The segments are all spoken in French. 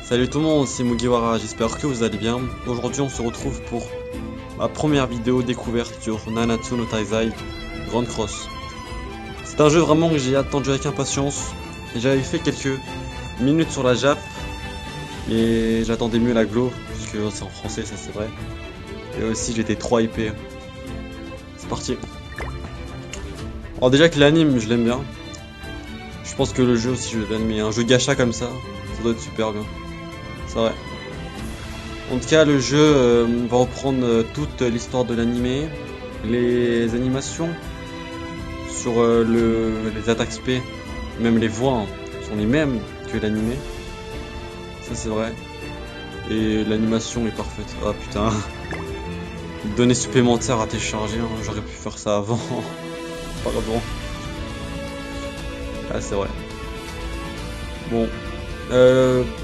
Salut tout le monde, c'est Mugiwara, j'espère que vous allez bien. Aujourd'hui on se retrouve pour ma première vidéo découverte sur Nanatsu no Taizai Grand Cross. C'est un jeu vraiment que j'ai attendu avec impatience. Et j'avais fait quelques minutes sur la Jap, mais j'attendais mieux la Glo, puisque c'est en français, ça c'est vrai. Et aussi j'étais trop hypé. C'est parti. Alors déjà que l'anime je l'aime bien. Je pense que le jeu aussi je vais l'aimer. Un jeu gacha comme ça doit être super bien. C'est vrai. En tout cas, le jeu va reprendre toute l'histoire de l'animé, les animations sur les attaques spé, même les voix sont les mêmes que l'animé. Ça c'est vrai. Et l'animation est parfaite. Ah putain. Données supplémentaires à télécharger, hein. J'aurais pu faire ça avant. Pardon. Ah c'est vrai. Bon.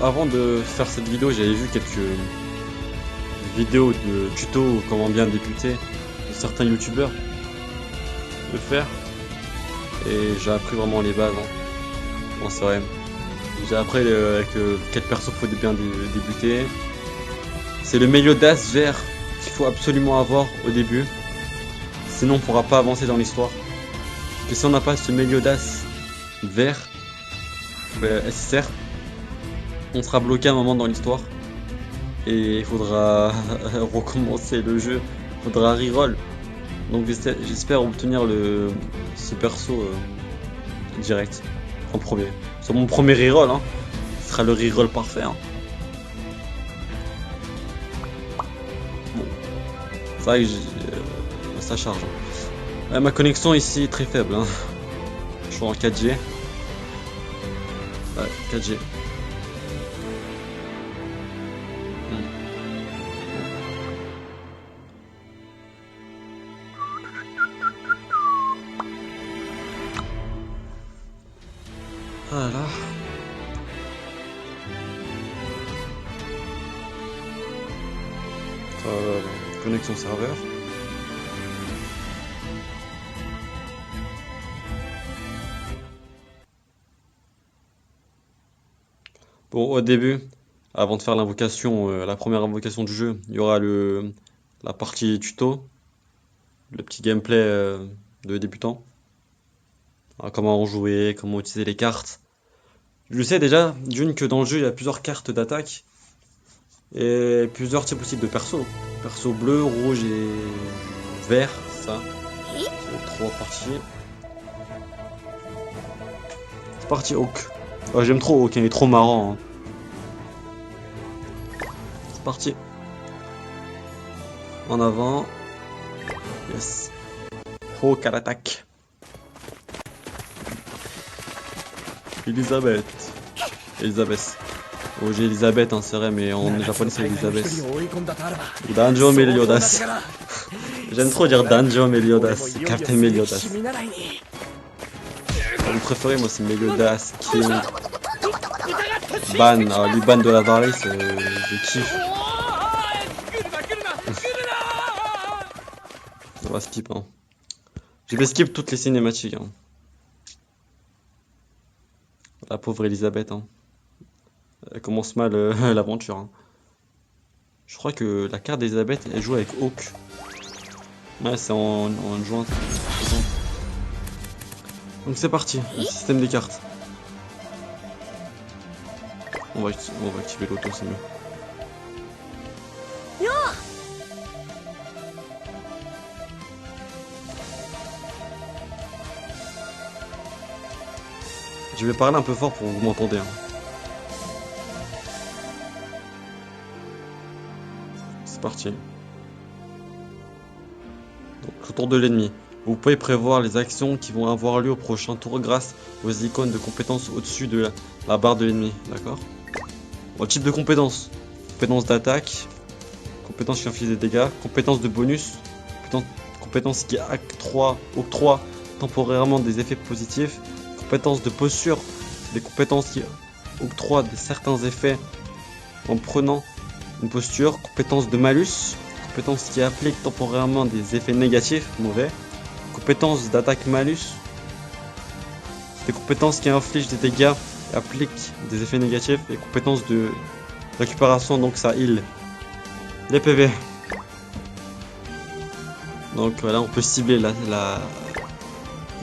Avant de faire cette vidéo, j'avais vu quelques vidéos de tuto comment bien débuter de certains youtubeurs le faire et j'ai appris vraiment les bases, hein. Bon c'est vrai, j'ai appris avec quel perso faut bien débuter. C'est le Meliodas vert qu'il faut absolument avoir au début, sinon on pourra pas avancer dans l'histoire. Parce que si on n'a pas ce Meliodas vert SSR, on sera bloqué à un moment dans l'histoire et il faudra recommencer le jeu, il faudra reroll. Donc j'espère obtenir ce perso direct, en premier. C'est mon premier reroll, hein. Ce sera le reroll parfait, hein. Bon, c'est vrai que ça charge, hein. Ma connexion ici est très faible, hein. Je suis en 4G. Ouais, 4G. Voilà. Connexion serveur. Bon, au début, avant de faire l'invocation, la première invocation du jeu, il y aura la partie tuto, le petit gameplay de débutant. Alors, comment jouer, comment utiliser les cartes. Je sais déjà, d'une que dans le jeu il y a plusieurs cartes d'attaque et plusieurs types aussi de persos. Perso bleu, rouge et vert, ça. C'est trois parties. C'est parti Hawk. Oh, j'aime trop Hawk, il est trop marrant, hein. C'est parti. En avant. Yes. Hawk à l'attaque. Elisabeth. Oh, j'ai Elisabeth, hein, c'est vrai, mais en japonais c'est Elisabeth. Danjo Meliodas. J'aime trop dire Danjo Meliodas, Captain Meliodas. Mon préféré, moi, c'est Meliodas, King, Ban. Alors, lui, Ban de la Varice, je kiffe. On va skip, hein. Je vais skip toutes les cinématiques, hein. La pauvre Elisabeth, hein. Elle commence mal l'aventure, hein. Je crois que la carte d'Elisabeth, elle joue avec Hawk. Ouais, c'est en jointe. Donc c'est parti, le système des cartes. On va activer l'auto, c'est mieux. Je vais parler un peu fort pour que vous m'entendez, hein. C'est parti. Donc, au tour de l'ennemi. Vous pouvez prévoir les actions qui vont avoir lieu au prochain tour grâce aux icônes de compétences au-dessus de la barre de l'ennemi. D'accord? Bon, type de compétences. Compétence d'attaque. Compétence qui inflige des dégâts. Compétence de bonus. Compétence qui octroie temporairement des effets positifs. Compétences de posture. Des compétences qui octroient certains effets en prenant une posture. Compétences de malus. Compétences qui appliquent temporairement des effets négatifs, mauvais. Compétences d'attaque malus. Des compétences qui infligent des dégâts et appliquent des effets négatifs. Et compétences de Récupération, donc ça heal les PV. Donc voilà, on peut cibler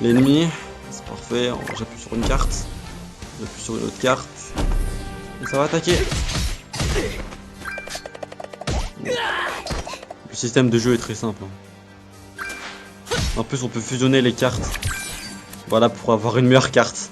l'ennemi. C'est parfait. J'appuie sur une carte. J'appuie sur une autre carte. Et ça va attaquer. Le système de jeu est très simple. En plus, on peut fusionner les cartes. Voilà, pour avoir une meilleure carte.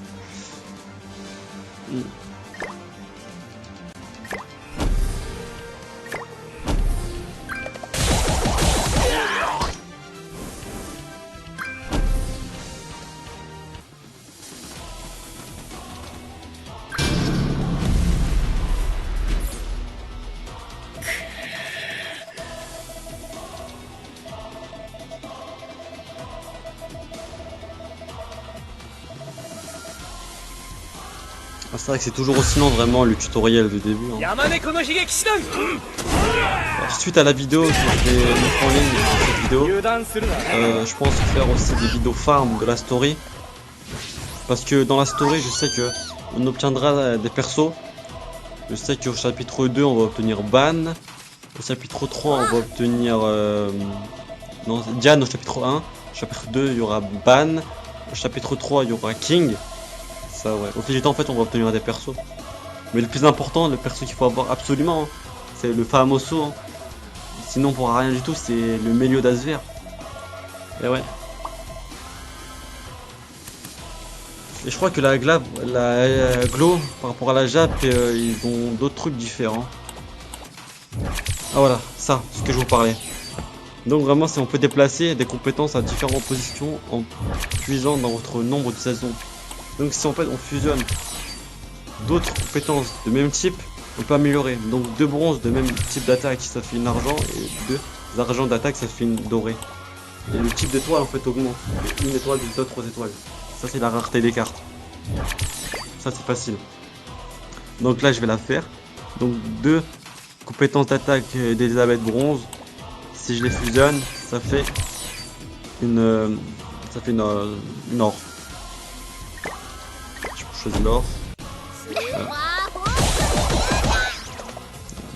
Ah, c'est vrai que c'est toujours aussi lent vraiment le tutoriel de début. Hein. Alors, suite à la vidéo que je vais mettre en ligne, cette vidéo, je pense faire aussi des vidéos farm de la story. Parce que dans la story, je sais que on obtiendra des persos. Je sais qu'au chapitre 2, on va obtenir Ban. Au chapitre 3, on va obtenir non, Diane au chapitre 1. Au chapitre 2, il y aura Ban. Au chapitre 3, il y aura King. Ça, ouais. Au fil du temps, en fait, on va obtenir des persos. Mais le plus important, le perso qu'il faut avoir absolument, hein, c'est le Famoso. Hein. Sinon, on pourra rien du tout, c'est le Meliodas vert. Et ouais. Et je crois que la Glow, par rapport à la Jap, ils ont d'autres trucs différents. Ah voilà, ça, ce que je vous parlais. Donc vraiment, si on peut déplacer des compétences à différentes positions en puisant dans votre nombre de saisons. Donc si en fait on fusionne d'autres compétences de même type, on peut améliorer. Donc 2 bronzes de même type d'attaque, ça fait une argent, et 2 argent d'attaque, ça fait une dorée. Et le type d'étoile en fait augmente. Une étoile, 2 étoiles, 3 étoiles. Ça c'est la rareté des cartes. Ça c'est facile. Donc là je vais la faire. Donc 2 compétences d'attaque d'Elisabeth bronze. Si je les fusionne, ça fait une or. Je choisis l'or.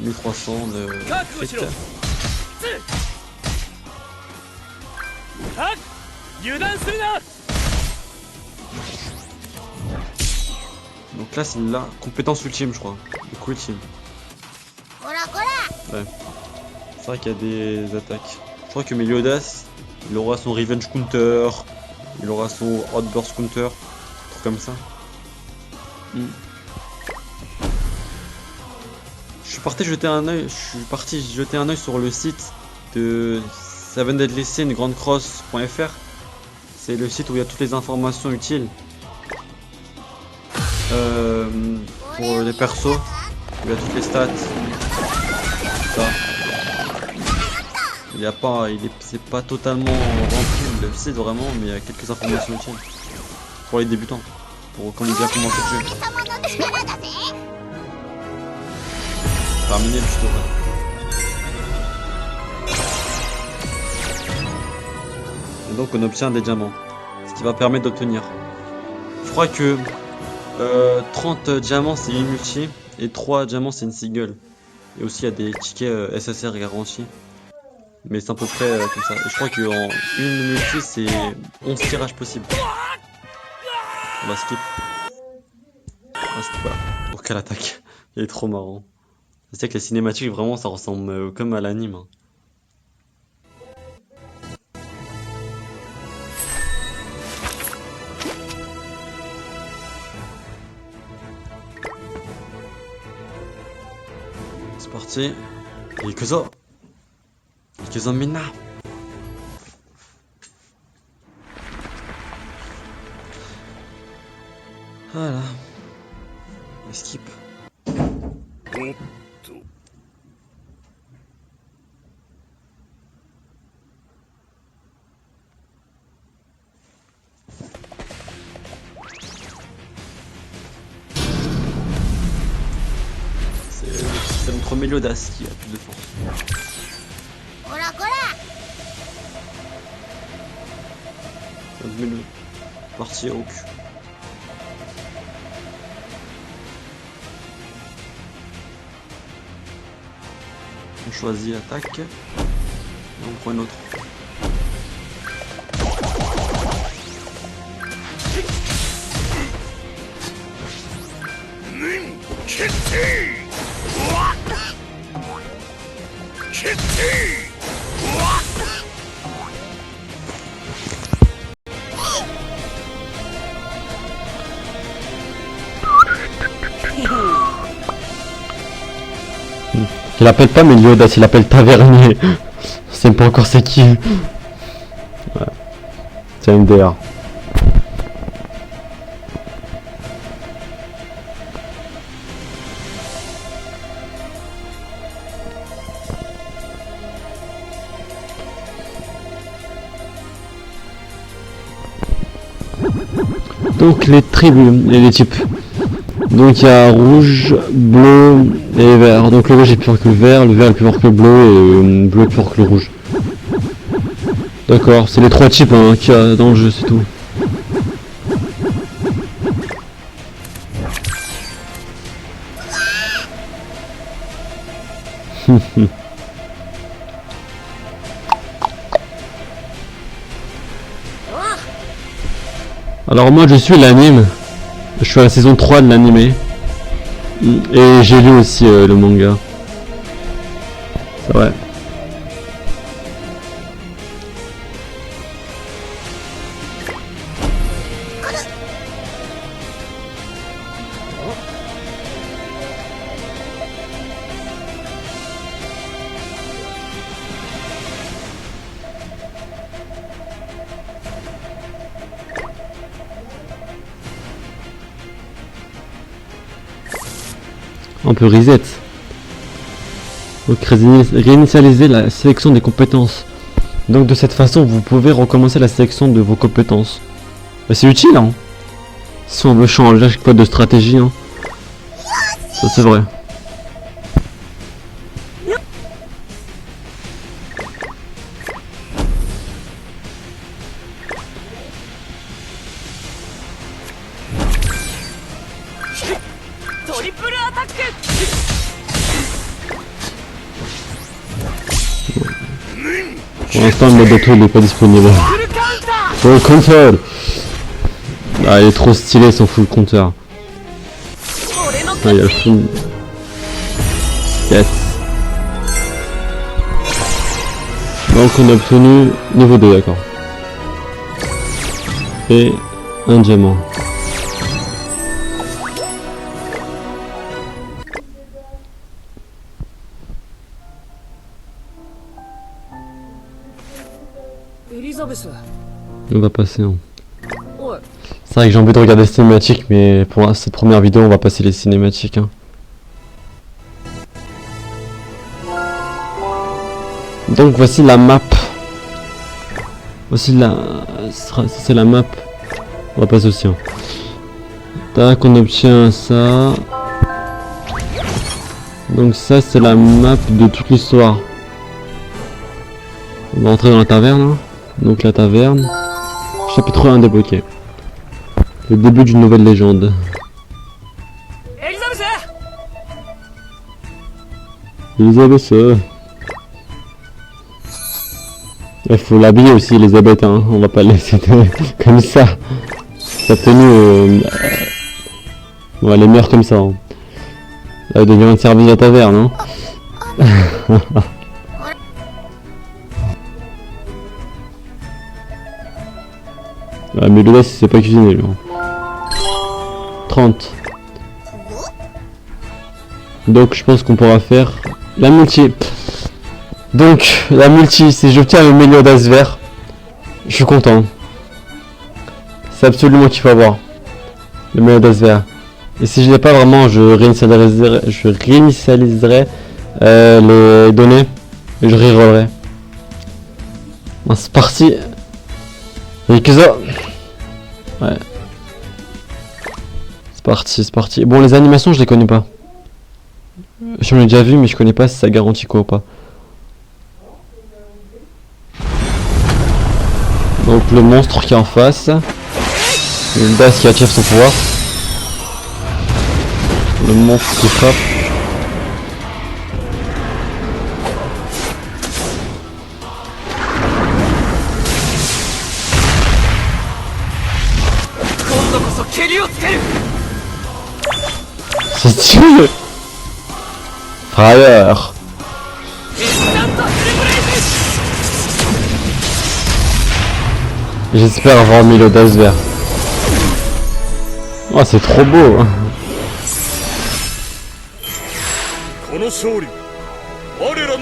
1300 de fit. Donc là c'est la compétence ultime je crois. Le coup ultime. Ouais. C'est vrai qu'il y a des attaques. Je crois que Meliodas, il aura son Revenge Counter, il aura son Outburst Counter, un truc comme ça. Je suis parti jeter un œil sur le site de Seven Deadly Sins grandcross.fr. C'est le site où il y a toutes les informations utiles pour les persos, où il y a toutes les stats. Ça. C'est pas totalement rempli le site vraiment, mais il y a quelques informations utiles pour les débutants, pour quand ils viennent commencer le jeu. Terminé le tutoriel. Et donc on obtient des diamants, ce qui va permettre d'obtenir. Je crois que 30 diamants c'est une multi et 3 diamants c'est une single. Et aussi il y a des tickets SSR garantis. Mais c'est à peu près comme ça. Et je crois qu'en une multi c'est 11 tirages possibles. On va skip. Voilà. Oh quelle attaque. Il est trop marrant. Je sais que les cinématiques vraiment ça ressemble comme à l'anime. Hein. C'est parti. Ikuzo. Ikuzo minna. Voilà. Skip. C'est notre Meliodas qui a plus de force. Parti au cul. On choisit attaque. Et on prend une autre. Il appelle pas Meliodas, il appelle Tavernier. Je sais pas encore c'est qui. Ouais. C'est un MDR. Donc les tribus et les types. Donc il y a rouge, bleu et vert. Donc le rouge est plus fort que le vert est plus fort que le bleu et le bleu est plus fort que le rouge. D'accord, c'est les trois types hein, qu'il y a dans le jeu, c'est tout. Alors moi je suis l'anime. Je suis à la saison 3 de l'anime. Et j'ai lu aussi le manga. C'est vrai. On peut reset. Donc réinitialiser la sélection des compétences. Donc de cette façon vous pouvez recommencer la sélection de vos compétences. Bah, c'est utile hein. Si on veut changer à chaque fois de stratégie hein. Ça c'est vrai. Pour l'instant le mode auto n'est pas disponible. Full counter. Ah il est trop stylé son full counter. Ah il y a le full. Yes. Donc on a obtenu niveau 2 d'accord. Et un diamant. On va passer hein. C'est vrai que j'ai envie de regarder les cinématiques mais pour cette première vidéo on va passer les cinématiques hein. Donc voici la map. Voici la... c'est la map. On va passer aussi hein. Tac on obtient ça. Donc ça c'est la map de toute l'histoire. On va entrer dans la taverne hein. Donc la taverne. Chapitre 1 débloqué. Le début d'une nouvelle légende. Elisabeth. Il faut l'habiller aussi Elisabeth hein. On va pas la laisser comme ça. Sa tenue bon, elle est meilleure comme ça hein. Elle devient un service de la taverne hein. Ah mais le là c'est pas cuisiné lui. 30. Donc je pense qu'on pourra faire la multi. Donc la multi, si j'obtiens le Meliodas vert, je suis content. C'est absolument qu'il faut avoir. Le Meliodas vert. Et si je l'ai pas vraiment, je réinitialiserai les données et je rerollerai. Bon, c'est parti. Et que ça. Ouais. C'est parti, c'est parti. Bon, les animations, je les connais pas. J'en ai déjà vu, mais je connais pas si ça garantit quoi ou pas. Donc le monstre qui est en face. Le Das qui active son pouvoir. Le monstre qui frappe. C'est stylé. Frayeur. J'espère avoir mis l'audace vert. Oh, c'est trop beau.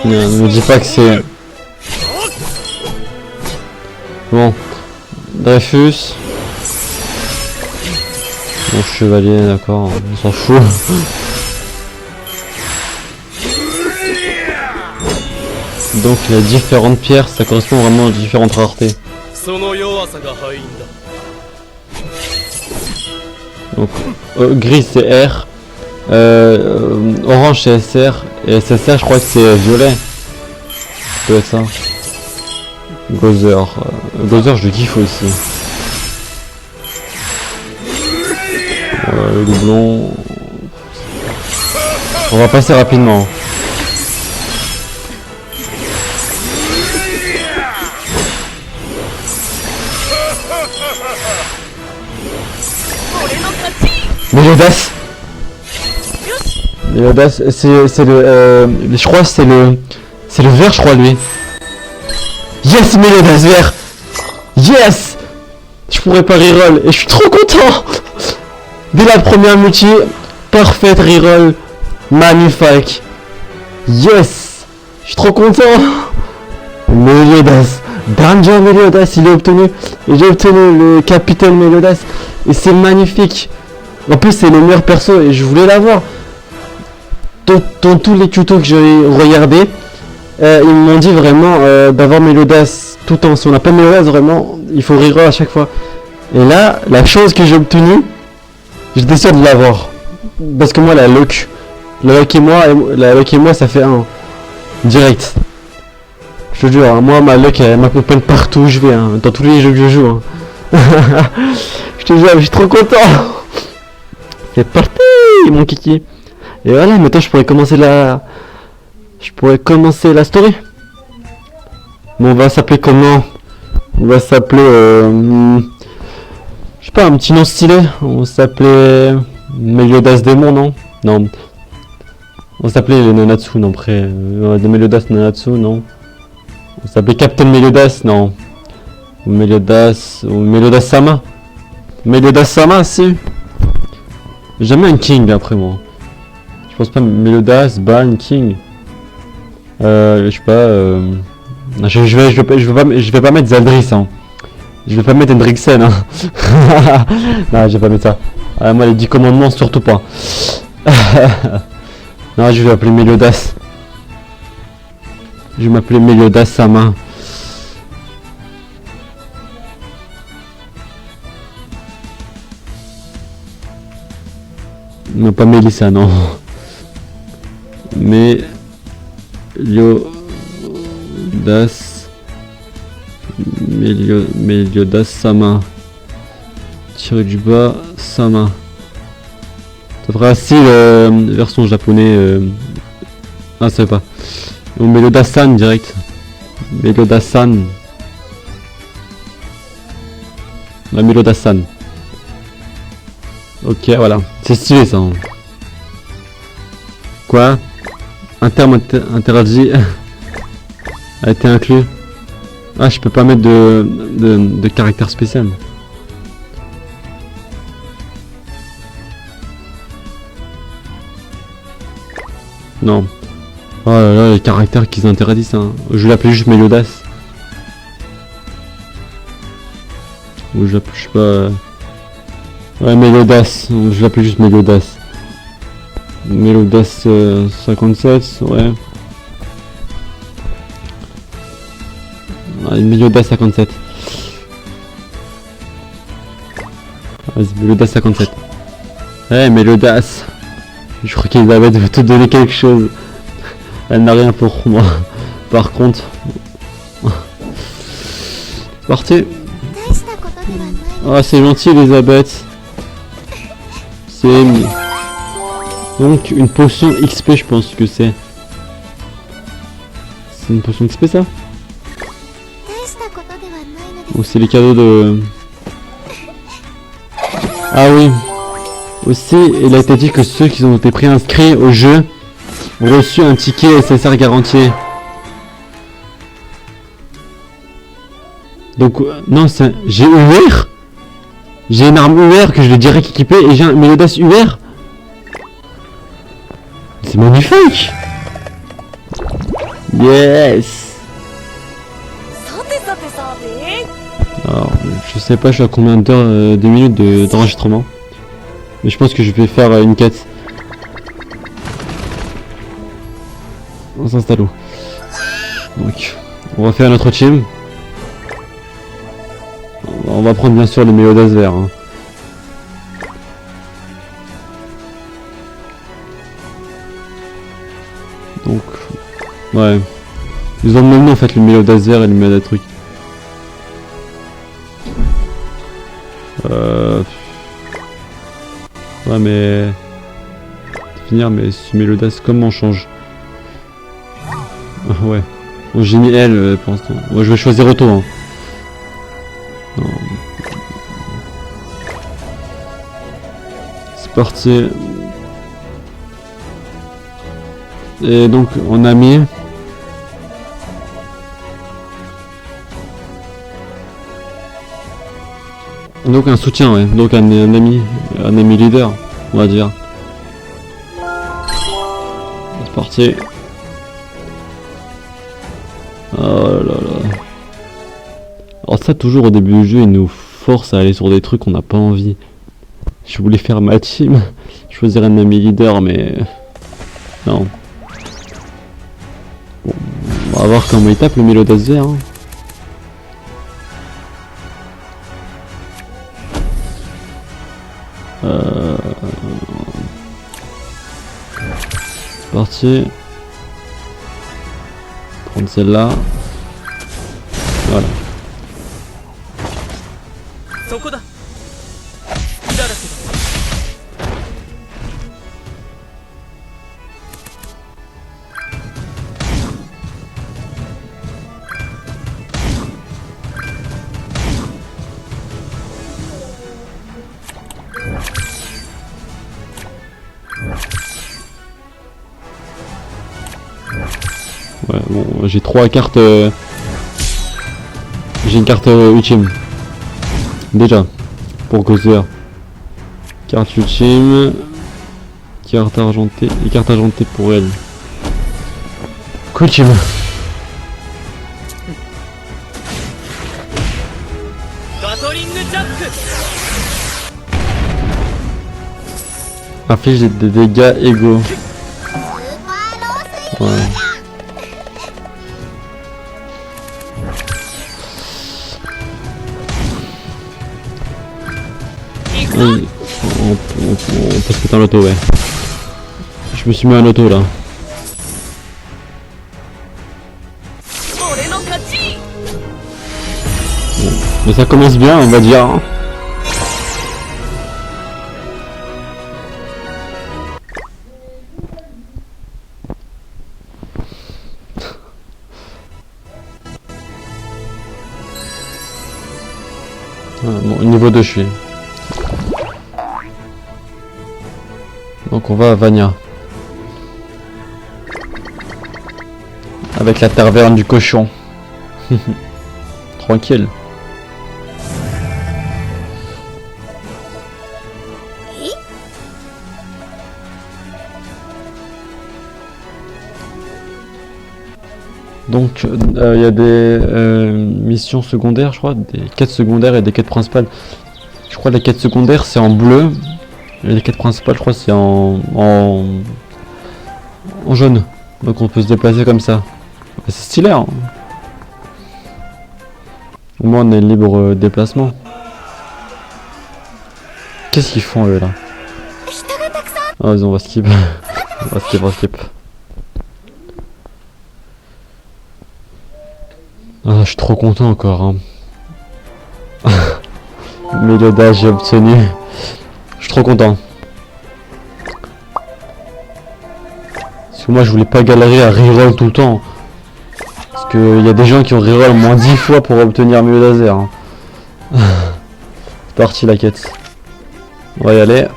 Ne me dis pas que c'est... Bon. Dreyfus. Bon, chevalier, d'accord, on s'en fout. Donc les différentes pierres, ça correspond vraiment aux différentes raretés. Donc gris c'est R, orange c'est SR, et SSR je crois que c'est violet. Ça doit être ça. Gozer, Gozer je le kiffe aussi. Le doublon. On va passer rapidement. Méliodas. Méliodas, c'est le, je crois c'est le vert, je crois lui. Yes, Méliodas vert. Yes. Je pourrais pas reroll et je suis trop content. Dès la première multi, parfaite reroll, magnifique. Yes, je suis trop content. Méliodas, Danger Méliodas, il est obtenu. Et j'ai obtenu le capitaine Méliodas et c'est magnifique. En plus c'est le meilleur perso et je voulais l'avoir. Dans tous les tutos que j'ai regardé, ils m'ont dit vraiment d'avoir Méliodas tout le temps. Si on n'a pas Méliodas vraiment, il faut reroll à chaque fois. Et là, la chose que j'ai obtenue, j'étais sûr de l'avoir. Parce que moi la luck et moi ça fait un direct. Je te jure, hein, moi ma luck elle m'accompagne partout où je vais, hein, dans tous les jeux que je joue. Hein. Je te jure, je suis trop content. C'est parti mon kiki. Et voilà, maintenant je pourrais commencer la story. Bon, on va s'appeler comment? On va s'appeler je sais pas, un petit nom stylé. On s'appelait Méliodas Démon, non? Non. On s'appelait les Nanatsu, non, après. De Méliodas Nanatsu, non. On s'appelait Captain Méliodas, non. Ou Méliodas Sama. Méliodas Sama, si. Jamais un King après moi. Je pense pas Méliodas, Ban, King. Je sais pas. Je vais pas mettre Zaldris, hein. Je vais pas mettre Hendriksen, hein. Non, je vais pas mettre ça. Ah, moi les 10 commandements surtout pas. Non, je vais appeler Méliodas. Je vais m'appeler Méliodas Sama. Non, pas Mélissa, non. Méliodas Sama. Tiré du bas, Sama. Ça fera aussi version japonais. Ah, ça va pas. Ou Méliodas-san direct. Méliodas-san. La Méliodas-san. Ok, voilà. C'est stylé ça. Quoi? Un terme interdit a été inclus. Ah, je peux pas mettre de caractère spécial. Non. Oh là là, les caractères qu'ils interdisent, hein. Je l'appelle juste Méliodas. Ou je sais pas. Ouais, Méliodas. Je l'appelle juste Méliodas. Méliodas 57, ouais. Allez, Méliodas 57. Vas-y, Méliodas 57. Ouais, Méliodas. Je crois qu'Elisabeth veut te donner quelque chose. Elle n'a rien pour moi. Par contre... C'est parti. Ah, c'est gentil Elisabeth. C'est... Donc une potion XP, je pense que c'est. C'est une potion XP ça? Ou c'est les cadeaux de... Ah oui. Aussi, il a été dit que ceux qui ont été préinscrits au jeu ont reçu un ticket SSR garanti. Donc, non, j'ai UR. J'ai une arme UR que je vais direct équiper et j'ai un Meliodas UR. C'est magnifique. Yes. Alors, je sais pas, je suis à combien d'heures, de minutes d'enregistrement. Mais je pense que je vais faire une quête. On s'installe où? Donc, on va faire notre team. On va prendre bien sûr les Meliodas verts. Hein. Donc, ouais. Ils ont le même nom en fait, le Meliodas vert et le Meliodas truc. Ouais mais... Finir mais ce Meliodas comment on change? Ouais. Bon, j'ai mis L pour l'instant. Ouais, je vais choisir Auto. Hein. Non. C'est parti. Et donc on a mis... Donc un soutien, ouais. Donc un ami leader, on va dire. C'est parti. Oh là là. Alors ça, toujours au début du jeu, il nous force à aller sur des trucs qu'on n'a pas envie. Je voulais faire ma team, choisir un ami leader, mais... Non. Bon, on va voir comment il tape le Meliodas vert. Hein. Parti. Prendre celle-là. Voilà. Ouais, bon, j'ai 3 cartes. J'ai une carte ultime. Déjà, pour Gozer. Carte ultime. Carte argentée. Et carte argentée pour elle. Ultime. Inflige des dégâts égaux. Ouais. Oui, on peut se mettre en auto, ouais. Je me suis mis en auto là. Bon, mais ça commence bien, on va dire. Hein. Bon, niveau 2 je suis. Donc on va à Vania. Avec la taverne du cochon. Tranquille. Donc il y a des missions secondaires, je crois, des quêtes secondaires et des quêtes principales. Je crois que les quêtes secondaires c'est en bleu. Et les quêtes principales, je crois, c'est en jaune. Donc on peut se déplacer comme ça. C'est stylé, hein. Au moins on est libre déplacement. Qu'est-ce qu'ils font eux là? Ah vas-y, on va skip. on va skip. Ah, je suis trop content encore. Hein. Meliodas, j'ai obtenu. Je suis trop content. Parce que moi je voulais pas galérer à reroll tout le temps. Parce qu'il y a des gens qui ont reroll au moins 10 fois pour obtenir Meliodas vert. Hein. C'est parti la quête. On va y aller.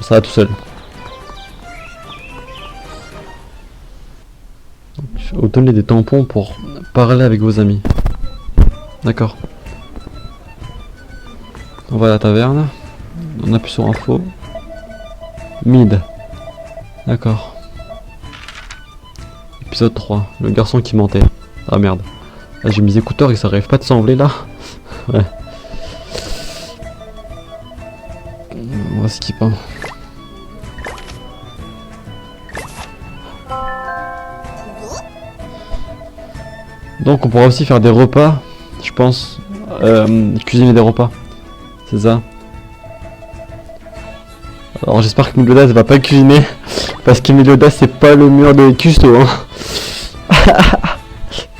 Ça va tout seul. Obtenez des tampons pour parler avec vos amis. D'accord. On va à la taverne. On appuie sur info. Mid. D'accord. Épisode 3. Le garçon qui mentait. Ah merde. Là j'ai mis mes écouteurs et ça arrive pas de s'enlever là. Ouais. On va skip hein. Donc on pourra aussi faire des repas, je pense. Cuisiner des repas. C'est ça. Alors j'espère que Meliodas va pas cuisiner. Parce que Meliodas c'est pas le mur de custo hein.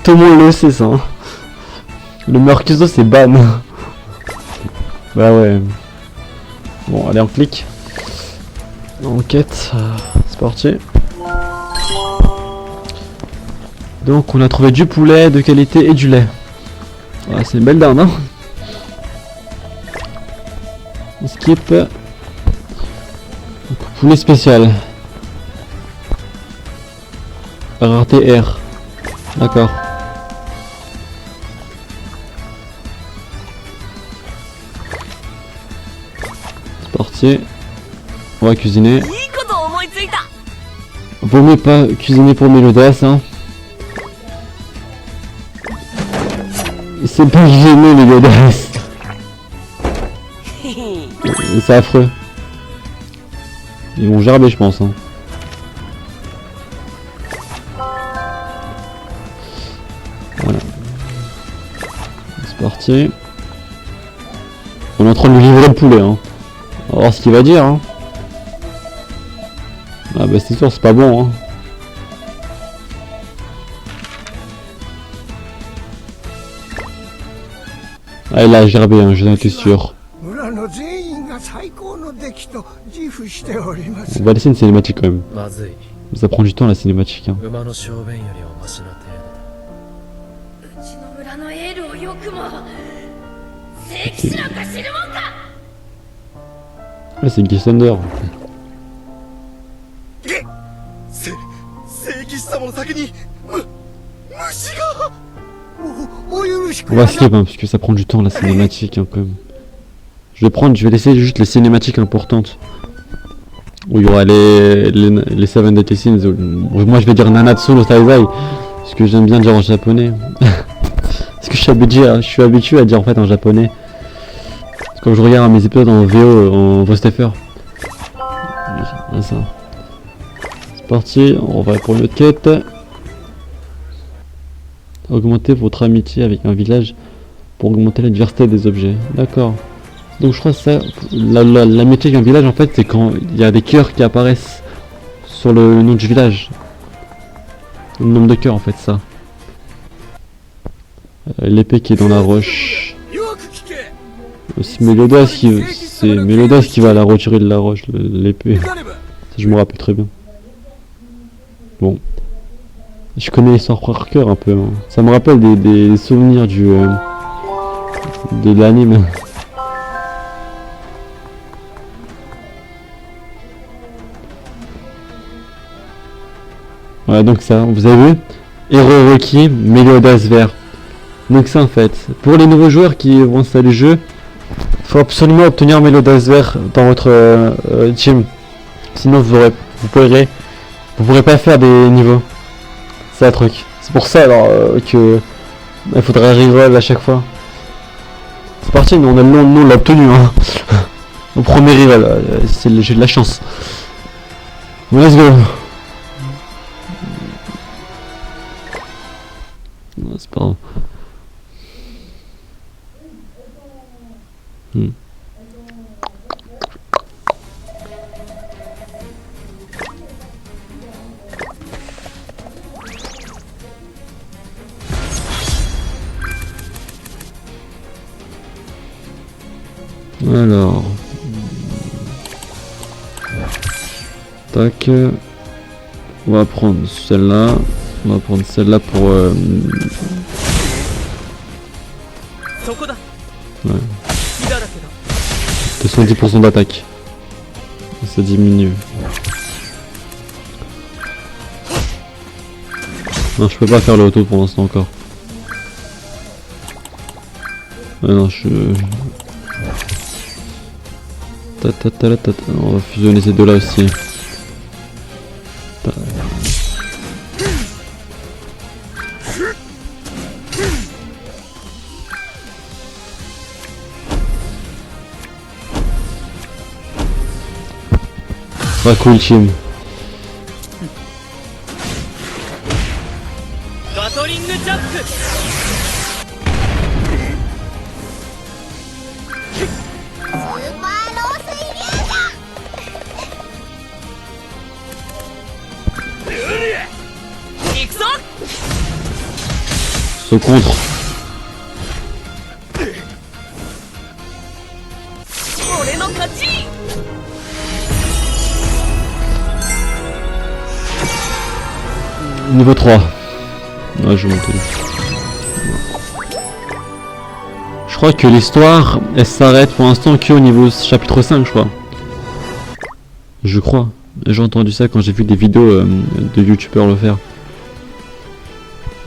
Tout le monde le sait ça hein. Le mur custo c'est ban. Bah ouais. Bon allez on clique. Enquête. C'est parti. Donc on a trouvé du poulet de qualité et du lait. Ah, c'est une belle dinde hein. On skip. Donc, poulet spécial. Rareté R. D'accord. C'est parti. On va cuisiner. Vaut mieux pas cuisiner pour Meliodas hein. C'est pas gêné les Meliodas. C'est affreux. Ils vont gerber je pense hein. Voilà. C'est parti. On est en train de lui livrer le poulet hein. On va voir ce qu'il va dire hein. Ah bah c'est sûr c'est pas bon hein. Ah il a gerbé hein, j'en étais sûr. On va laisser une cinématique quand même. Ça prend du temps la cinématique hein. Ah c'est Glysander. On va skip hein, parce que ça prend du temps la cinématique hein, quand même. Je vais laisser juste les cinématiques importantes. Où il y aura les 7 Deadly Sins. Moi je vais dire Nanatsu no Taizai. Parce que j'aime bien dire en japonais. Parce que je suis habitué à dire en fait en japonais. Quand je regarde mes épisodes en VO, en voice over. Ça. C'est parti, on va pour une autre quête. Augmenter votre amitié avec un village pour augmenter la diversité des objets. D'accord. Donc je crois que ça, l'amitié avec un village en fait c'est quand il y a des cœurs qui apparaissent sur le nom du village. Le nombre de cœurs en fait ça. L'épée qui est dans la roche. C'est Meliodas qui va la retirer de la roche, l'épée. Je me rappelle très bien. Bon. Je connais l'histoire par cœur un peu. Hein. Ça me rappelle des souvenirs de l'anime. Voilà donc ça, vous avez vu Héros requis, Meliodas vert. Donc ça en fait, pour les nouveaux joueurs qui vont installer le jeu, faut absolument obtenir Meliodas vert dans votre team. Sinon vous pourrez pas faire des niveaux. C'est un truc. C'est pour ça alors que il faudrait reroll à chaque fois. C'est parti, nous on l'a obtenu hein. Au premier reroll, j'ai de la chance. Bon, let's go. Non, c'est pas grave. Alors, tac, on va prendre celle-là, pour ouais. 210% d'attaque. ça diminue. Non, je peux pas faire le auto pour l'instant encore. Ah non, on va fusionner ces deux là aussi. Pas cool, Chim. Saut contre. Niveau 3. Ouais, je vais monter. Je crois que l'histoire, elle s'arrête pour l'instant qu'au niveau chapitre 5, je crois. Je crois. J'ai entendu ça quand j'ai vu des vidéos de youtubeurs le faire.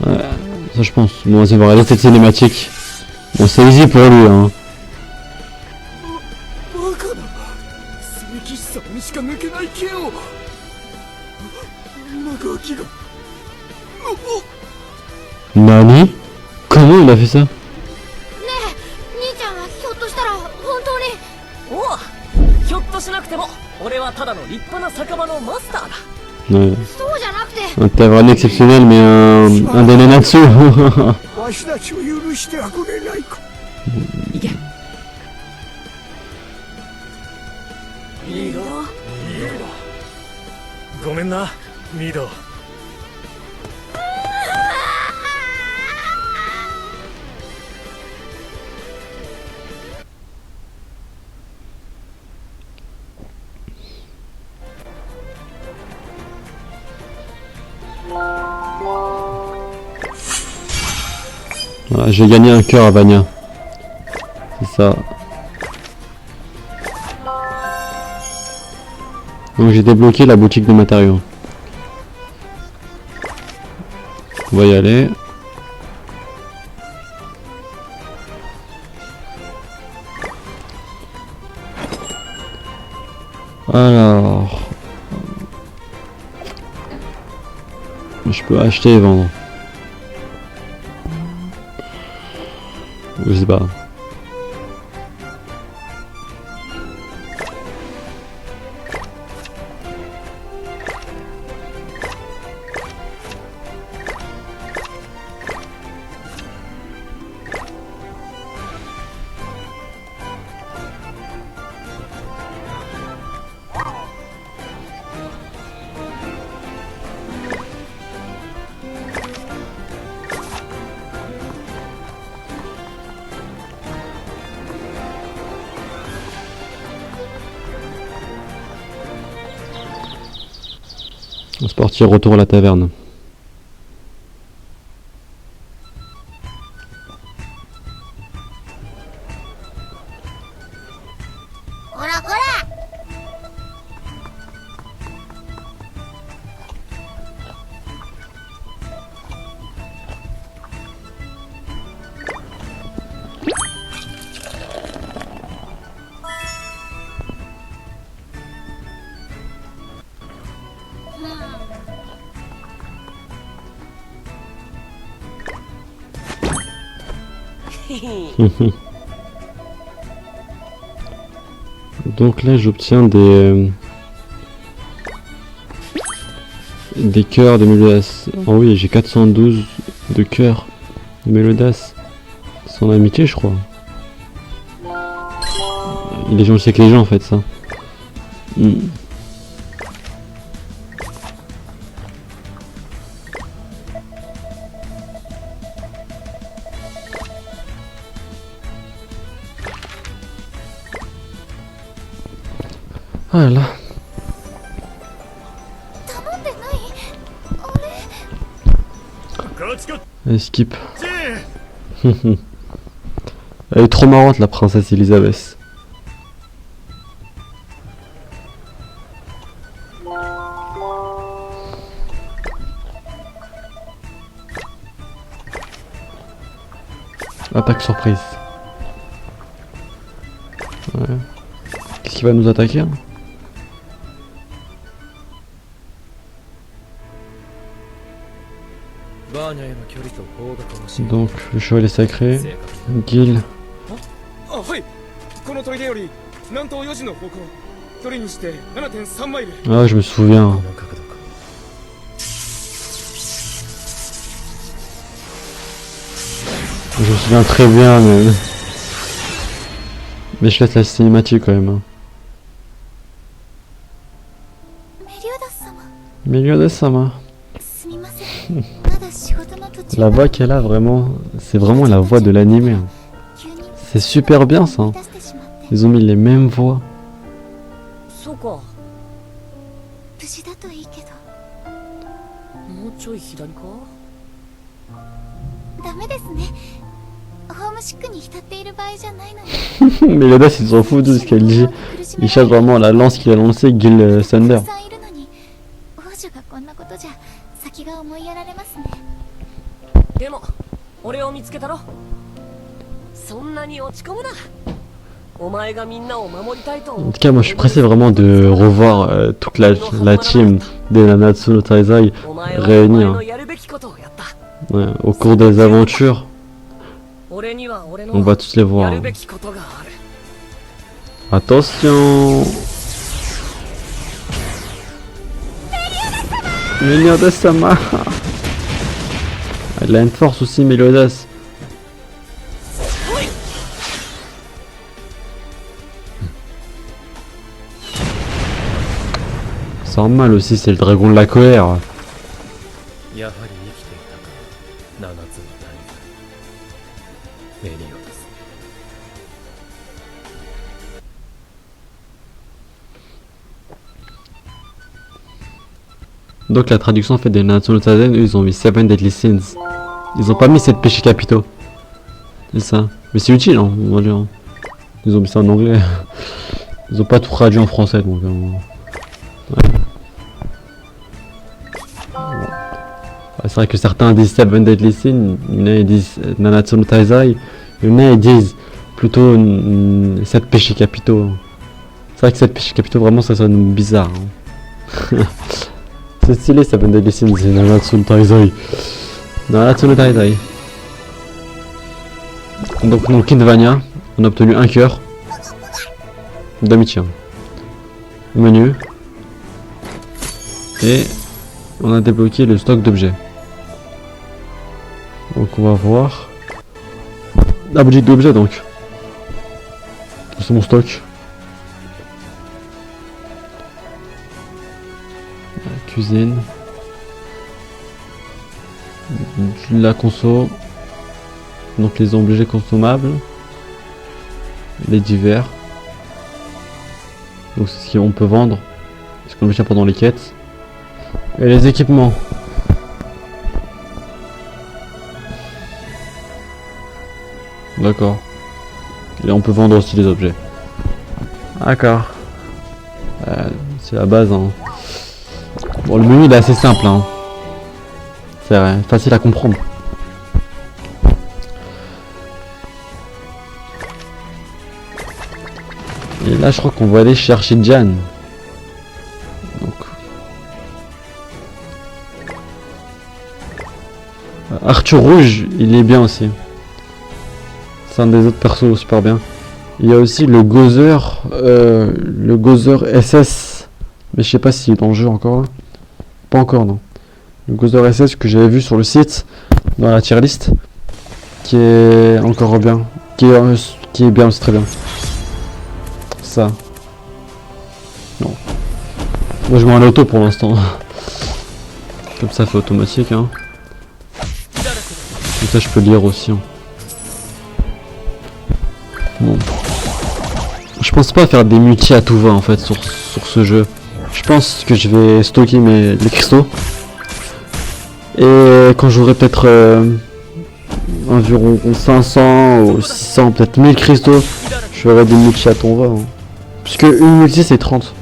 Ouais, ça je pense. Bon, ça va regarder cette cinématique. Bon, c'est easy pour lui, hein. Nani? Comment il a fait ça? Ouais. Un taverne exceptionnel, mais un des Nanatsu. Voilà, j'ai gagné un cœur à Vania. C'est ça. Donc j'ai débloqué la boutique de matériaux. On va y aller. Alors... je peux acheter et vendre. Je sais pas. On se partir retour à la taverne. Donc là j'obtiens des cœurs de Mélodas. Oh oui, j'ai 412 de cœurs de Mélodas. Son amitié, je crois. Il est gentil avec les gens en fait, ça. Voilà. Allez, skip. Elle est trop marrante, la princesse Elisabeth. Attaque surprise. Ouais. Qu'est-ce qu'il va nous attaquer hein? Donc le chevalier sacré, Gil. Ah je me souviens. Je me souviens très bien mais je laisse la cinématique quand même. Hein. Meliodas-sama. La voix qu'elle a vraiment, c'est vraiment la voix de l'animé. Hein. C'est super bien ça. Hein. Ils ont mis les mêmes voix. Meliodas il s'en fout de ce qu'elle dit. Il cherche vraiment la lance qu'il a lancée, Gil Thunder. En tout cas moi je suis pressé vraiment de revoir toute la team des Nanatsu no Taizai réunis hein. Ouais, au cours des aventures. On va tous les voir. Hein. Attention. Meliodas-sama. Elle a une force aussi Meliodas. C'est normal aussi, c'est le dragon de la colère. Donc la traduction fait des Nanatsu no Taizai, eux ils ont mis 7 Deadly Sins. Ils ont pas mis 7 péchés capitaux. C'est ça. Mais c'est utile hein, on va dire. Ils ont mis ça en anglais. Ils ont pas tout traduit en français donc. Ouais. C'est vrai que certains disent 7 Deadly Sins, il y en a ils disent Nanatsu no Taizai, il y en a ils disent plutôt 7 péchés capitaux. C'est vrai que 7 péchés capitaux vraiment ça sonne bizarre. Hein. C'est stylé 7 Deadly Sins, c'est Nanatsu no Taizai. Nanatsu no Taizai. Donc dans Kidvania, on a obtenu un cœur d'amitié. Menu. Et on a débloqué le stock d'objets. Donc on va voir. La boutique d'objets donc. C'est mon stock. La cuisine. La conso. Donc les objets consommables. Les divers. Donc c'est ce qu'on peut vendre. Ce qu'on obtient pendant les quêtes. Et les équipements. D'accord. Et on peut vendre aussi les objets. D'accord. C'est la base. Hein. Bon, le menu il est assez simple. Hein. C'est facile à comprendre. Et là je crois qu'on va aller chercher Jan. Donc. Arthur Rouge, il est bien aussi. C'est un des autres persos super bien. Il y a aussi le Gozer SS. Mais je sais pas s'il est dans le jeu encore là. Pas encore non. Le Gozer SS que j'avais vu sur le site, dans la tier list. Qui est encore bien. Qui est bien, c'est très bien. Ça. Non. Moi je mets en auto pour l'instant. Comme ça fait automatique hein. Comme ça je peux lire aussi hein. Bon. Je pense pas faire des multi à tout va en fait sur ce jeu. Je pense que je vais stocker les cristaux. Et quand j'aurai peut-être environ 500 ou 600, peut-être 1000 cristaux, je ferai des multi à tout va. Hein. Puisque une multi c'est 30.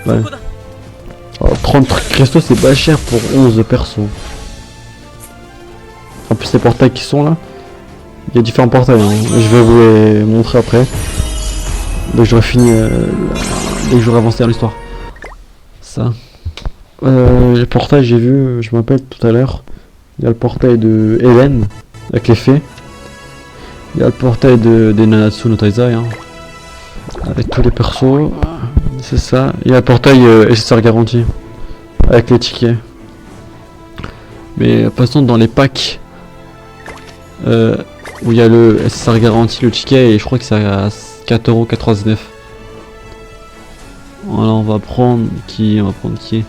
Ouais. Alors, 30 cristaux c'est pas cher pour 11 persos. En plus les portails qui sont là. Il y a différents portails, hein. Je vais vous les montrer après. Dès que j'aurai fini, dès que j'aurai avancé dans l'histoire. Ça. Les portails, j'ai vu, je m'appelle tout à l'heure. Il y a le portail de Hélène, avec les fées. Il y a le portail des Nanatsu no Taizai, hein, avec tous les persos. C'est ça. Il y a le portail SSR garanti, avec les tickets. Mais passons dans les packs. Où il y a le SSR garanti, le ticket, et je crois que c'est à 4,99€. Voilà, on va prendre qui? On va prendre qui?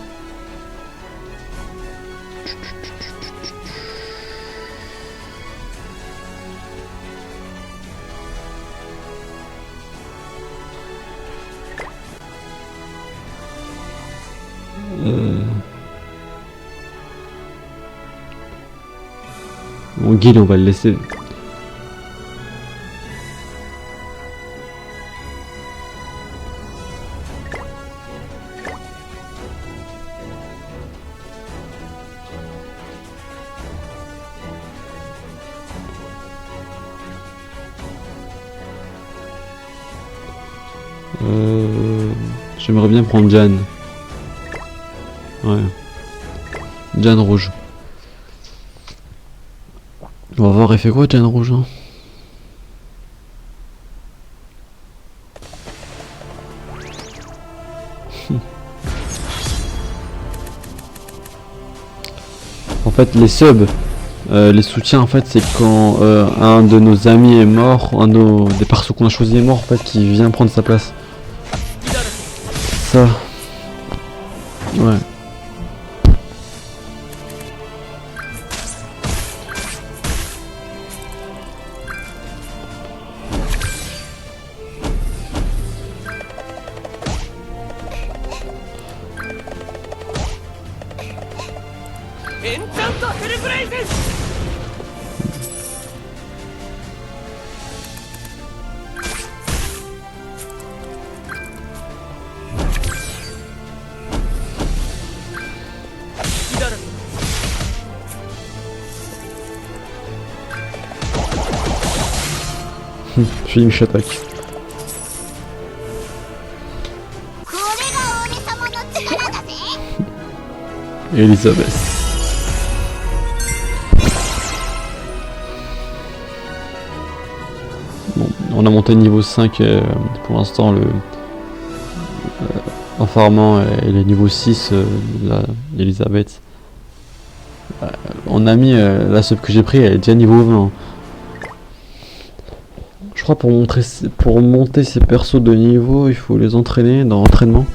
Bon, Guil, on va le laisser. J'aimerais bien prendre Jan. Ouais. Jan rouge. On va voir, il fait quoi Jan rouge, hein? En fait, les subs, les soutiens, en fait, c'est quand un de nos amis est mort, des persos qu'on a choisi est mort, en fait, qui vient prendre sa place. Ça. Ouais. Finish attack. Elisabeth. Bon, on a monté niveau 5 pour l'instant en farmant et les niveaux 6 Elisabeth. On a mis la sub que j'ai pris, elle est déjà niveau 20. Je crois pour monter ces persos de niveau, il faut les entraîner dans l'entraînement.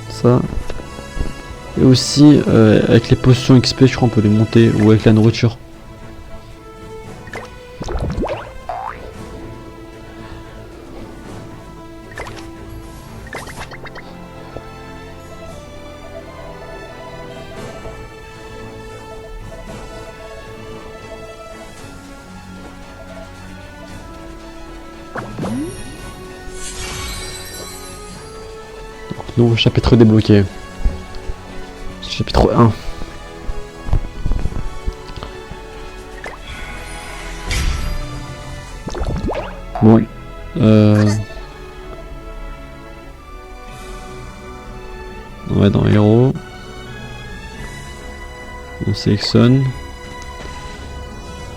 Ça. Et aussi avec les potions XP, je crois on peut les monter, ou avec la nourriture. Nouveau chapitre débloqué. Chapitre 1. Bon. On va dans héros. On sélectionne.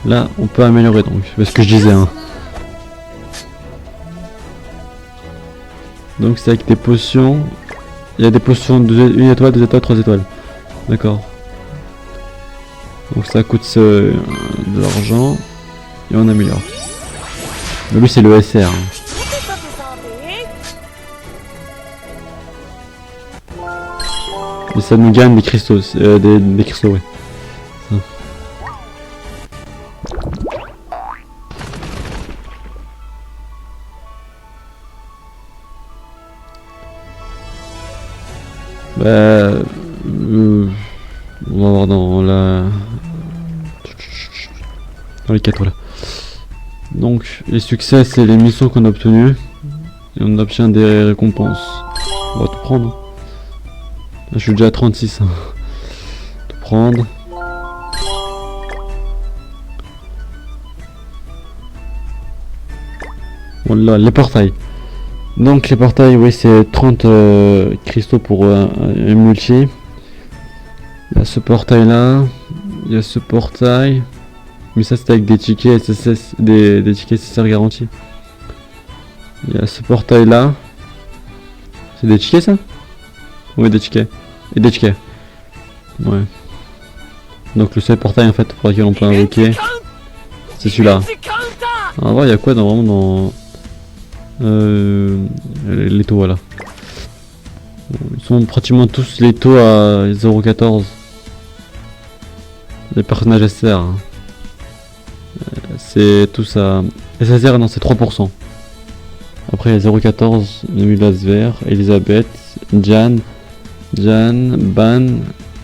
Là, on peut améliorer donc. C'est ce que je disais. Hein. Donc c'est avec des potions. Il y a des potions de 1 étoile, 2 étoiles, 3 étoiles. D'accord. Donc ça coûte de l'argent. Et on améliore. Mais lui c'est le SR. Hein. Et ça nous gagne des cristaux. Des cristaux, ouais. Ça. On va voir dans les 4 voilà. Donc les succès c'est les missions qu'on a obtenues et on obtient des récompenses. On va tout prendre. Là, je suis déjà à 36. Hein. Tout prendre. Bon, là, les portails. Donc les portails, oui, c'est 30 cristaux pour un multi. Il y a ce portail là. Il y a ce portail. Mais ça c'était avec des tickets SSS, des tickets SSR garantis. Il y a ce portail là. C'est des tickets ça? Oui, des tickets. Et des tickets. Ouais. Donc le seul portail en fait pour lequel on peut invoquer, c'est celui-là. En vrai, il y a quoi vraiment dans les taux là? Ils sont pratiquement tous les taux à 0,14. Les personnages SR. Hein. C'est tout ça. SSR non, c'est 3%. Après il y a 0,14, Mulas vert, Elisabeth, Jan, Ban,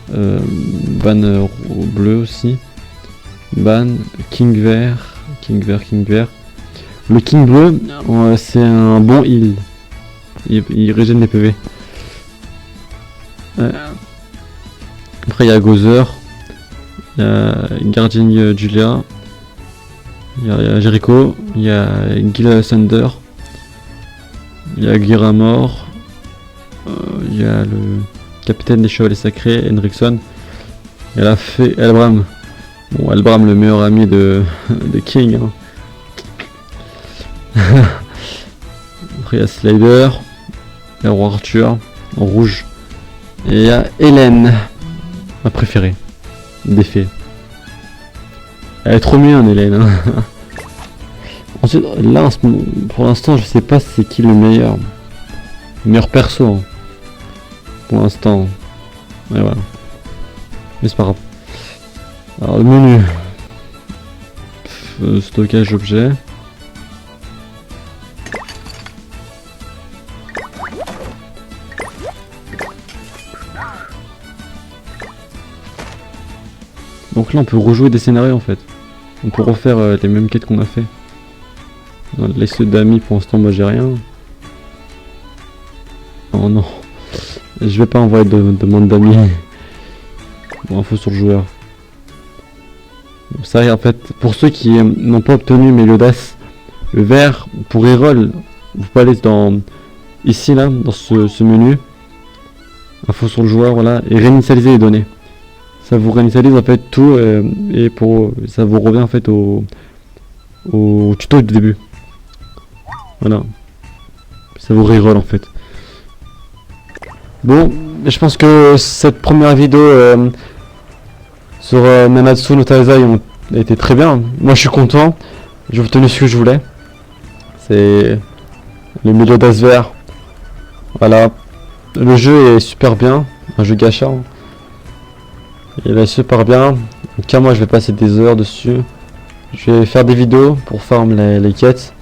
Ban bleu aussi, Ban, King vert. Le King bleu, c'est un bon heal. Il régène les PV. Après il y a Gozer, il y a Guardian Julia, il y a Jericho, il y a Gil Thunder, il y a Giramor, il y a le capitaine des chevaliers sacrés, Henriksen, il y a la fée Elbram. Bon, Elbram, le meilleur ami de King. Hein. Après il y a Slider, il y a Roi Arthur en rouge, et il y a Hélène, ma préférée des fées. Elle est trop mignonne Hélène. Hein. Ensuite, là pour l'instant je sais pas c'est qui le meilleur perso hein. Pour l'instant. Et voilà. Mais c'est pas grave. Alors le menu. Stockage objet. Donc là on peut rejouer des scénarios en fait. On peut refaire les mêmes quêtes qu'on a fait. Dans la liste d'amis pour l'instant moi j'ai rien. Oh non. Je vais pas envoyer de demande d'amis. Bon, info sur le joueur. Ça en fait, pour ceux qui n'ont pas obtenu Meliodas, le vert pour reroll, vous pouvez aller dans ici là, dans ce menu. Info sur le joueur, voilà, et réinitialiser les données. Ça vous réinitialise en fait tout et ça vous revient en fait au tuto du début. Voilà. Ça vous reroll en fait. Bon, je pense que cette première vidéo sur Nanatsu no Taizai a été très bien. Moi je suis content. J'ai obtenu ce que je voulais. C'est le Meliodas vert. Voilà. Le jeu est super bien. Un jeu gacha. Il est super bien. Donc moi je vais passer des heures dessus. Je vais faire des vidéos pour farm les quêtes.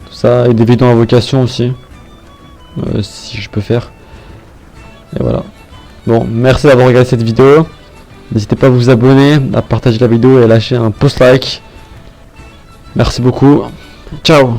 Tout ça. Et des vidéos invocation aussi. Si je peux faire. Et voilà. Bon, merci d'avoir regardé cette vidéo. N'hésitez pas à vous abonner, à partager la vidéo et à lâcher un pouce like. Merci beaucoup. Ciao.